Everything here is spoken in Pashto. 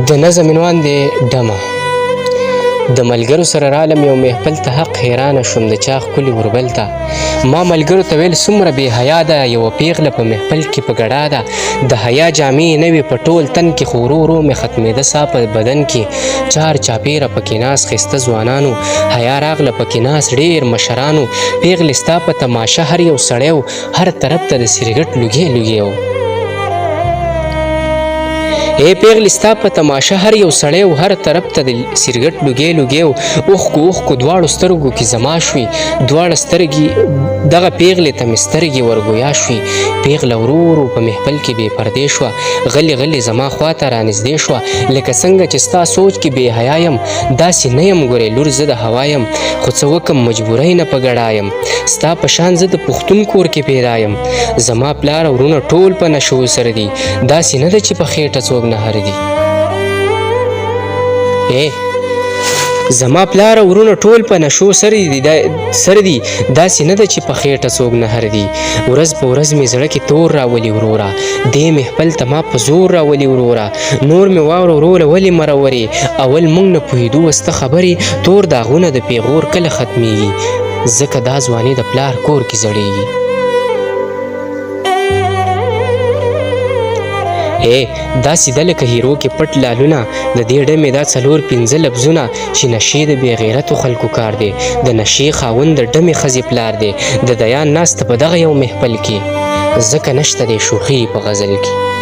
د نظم عنوان دی ډمه. د ملګرو سره رالم یو محفل ته، حق حیرانه شوم د چا ښکلي اوربل ته. ما ملګرو ته ویل څومره بې حیا ده، یوه پیغله په محفل کې په ګډا ده. د حیا جامې نه وې په ټول تن کې، خو ورو ورو مې ختمېده ساه په بدن کې. چار چاپېره پکې ناست ښایسته ځوانانو، حیا راغله پکې ناست ډېر مشرانو. پیغلې ستا په تماشه هر یو سړی و، هر طرف ته د سګرټ لوګی لوګی و. ای پیغلې ستا په تماشه هر یو سړی و، هر طرف ته د سګرټ لوګی لوګی و. اوښکو اوښکو دواړو سترګو کې زما شوې، دواړه سترګې دغه پیغلې ته مې سترګې ورګویا شوې. پیغله ورو ورو په محفل کې بې پردې شوه، غلې غلې زما خواته رانږدې شوه. لکه څنګه چې ستا سوچ کې بې حیا یم، داسې نه یم ګورې لور زه د هوا یم. خو څه وکم مجبورۍ نه په ګډا یم، ستا په شان زه د پښتون کور کې پیدا یم. زما پلار او وروڼه ټول په نشو سره دي، داسې نه ده چې په خېټه څوک نه هر دي. زما پلار او وروڼه ټول په نشو سره دي، داسې نه ده چې په خېټه څوک نه هر دي. ورځ په ورځ مې زړه کې تور راولي وروره، دې محفل ته ما په زور راولي وروره. نور مې واوره وروره ولې مرورې، اول موږ نه پوهېدو وسته خبرې. تور داغونه د پیغور کله ختمیږي، ځکه دا ځواني د پلار کور کې زړیږي. داسې ده لکه هیرو کې پټ لالونه، د دې ډمې دا 4-5 لفظونه چې نشې د بې غیرتو خلکو کار دی. د نشې خاوند د ډمې ښځې پلار دی، د دیان ناسته په دغه یو محفل کې، ځکه نشته دی شوخي په غزل کې.